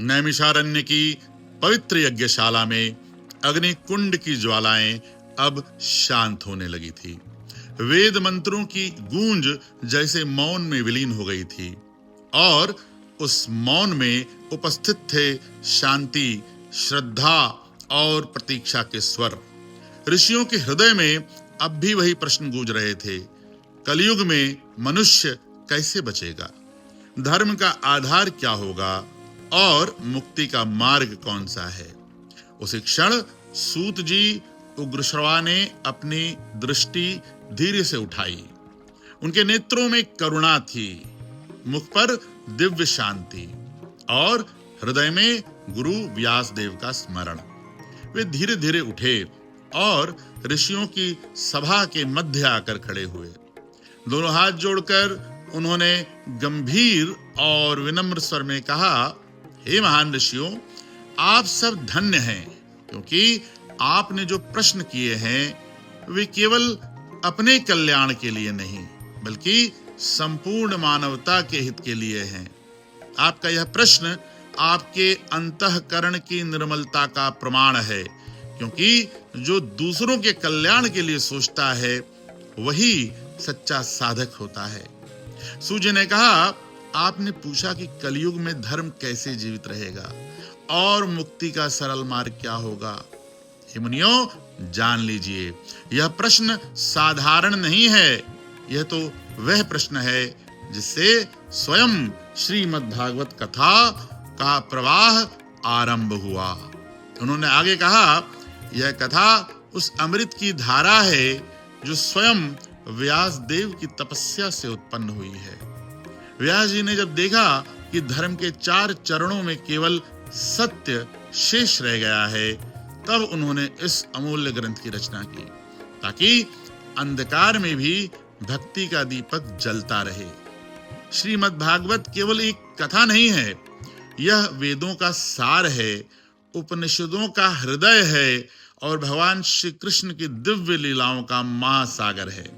नैमिषारण्य की पवित्र यज्ञशाला में अग्नि कुंड की ज्वालाएं अब शांत होने लगी थी। वेद मंत्रों की गूंज जैसे मौन में विलीन हो गई थी और उस मौन में उपस्थित थे शांति, श्रद्धा और प्रतीक्षा के स्वर। ऋषियों के हृदय में अब भी वही प्रश्न गूंज रहे थे, कलयुग में मनुष्य कैसे बचेगा, धर्म का आधार क्या होगा और मुक्ति का मार्ग कौन सा है। उसी क्षण सूत जी उग्रश्रवा ने अपनी दृष्टि धीरे से उठाई। उनके नेत्रों में करुणा थी, मुख पर दिव्य शांति और हृदय में गुरु व्यासदेव का स्मरण। वे धीरे धीरे उठे और ऋषियों की सभा के मध्य आकर खड़े हुए। दोनों हाथ जोड़कर उन्होंने गंभीर और विनम्र स्वर में कहा, हे महान ऋषियों, आप सब धन्य हैं, क्योंकि आपने जो प्रश्न किए हैं वे केवल अपने कल्याण के लिए नहीं बल्कि संपूर्ण मानवता के हित के लिए हैं। आपका यह प्रश्न आपके अंतःकरण की निर्मलता का प्रमाण है, क्योंकि जो दूसरों के कल्याण के लिए सोचता है वही सच्चा साधक होता है। सूर्य ने कहा, आपने पूछा कि कलयुग में धर्म कैसे जीवित रहेगा और मुक्ति का सरल मार्ग क्या होगा। हे मुनियों, जान लीजिए, यह प्रश्न साधारण नहीं है। यह तो वह प्रश्न है जिससे स्वयं श्रीमद् भागवत कथा का प्रवाह आरंभ हुआ। उन्होंने आगे कहा, यह कथा उस अमृत की धारा है जो स्वयं व्यास देव की तपस्या से उत्पन्न हुई है। व्यास जी ने जब देखा कि धर्म के 4 चरणों में केवल सत्य शेष रह गया है, तब उन्होंने इस अमूल्य ग्रंथ की रचना की, ताकि अंधकार में भी भक्ति का दीपक जलता रहे। श्रीमद् भागवत केवल एक कथा नहीं है, यह वेदों का सार है, उपनिषदों का हृदय है और भगवान श्री कृष्ण की दिव्य लीलाओं का महासागर है।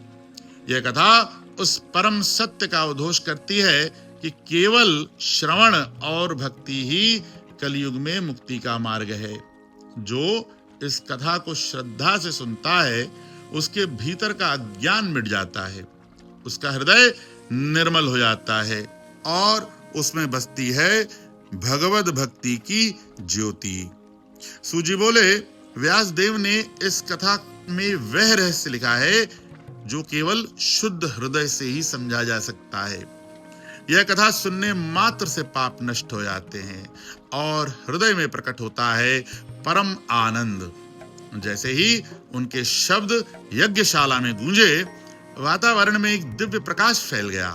यह कथा उस परम सत्य का उद्घोष करती है कि केवल श्रवण और भक्ति ही कलयुग में मुक्ति का मार्ग है। जो इस कथा को श्रद्धा से सुनता है उसके भीतर का अज्ञान मिट जाता है, उसका हृदय निर्मल हो जाता है और उसमें बसती है भगवद भक्ति की ज्योति। सूजी बोले, व्यास देव ने इस कथा में वह रहस्य लिखा है जो केवल शुद्ध हृदय से ही समझा जा सकता है। यह कथा सुनने मात्र से पाप नष्ट हो जाते हैं और हृदय में प्रकट होता है परम आनंद। जैसे ही उनके शब्द यज्ञशाला में गूंजे, वातावरण में एक दिव्य प्रकाश फैल गया।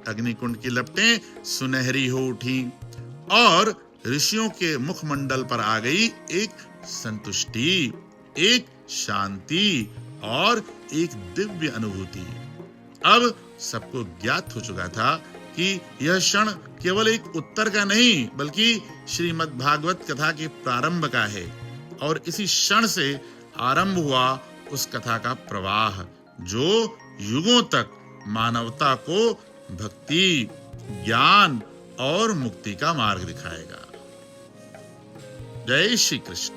अग्निकुंड की लपटें सुनहरी हो उठी और ऋषियों के मुखमंडल पर आ गई एक संतुष्टि, एक शांति और एक दिव्य अनुभूति। अब सबको ज्ञात हो चुका था कि यह क्षण केवल एक उत्तर का नहीं बल्कि श्रीमद् भागवत कथा के प्रारंभ का है और इसी क्षण से आरंभ हुआ उस कथा का प्रवाह जो युगों तक मानवता को भक्ति, ज्ञान और मुक्ति का मार्ग दिखाएगा। जय श्री कृष्ण।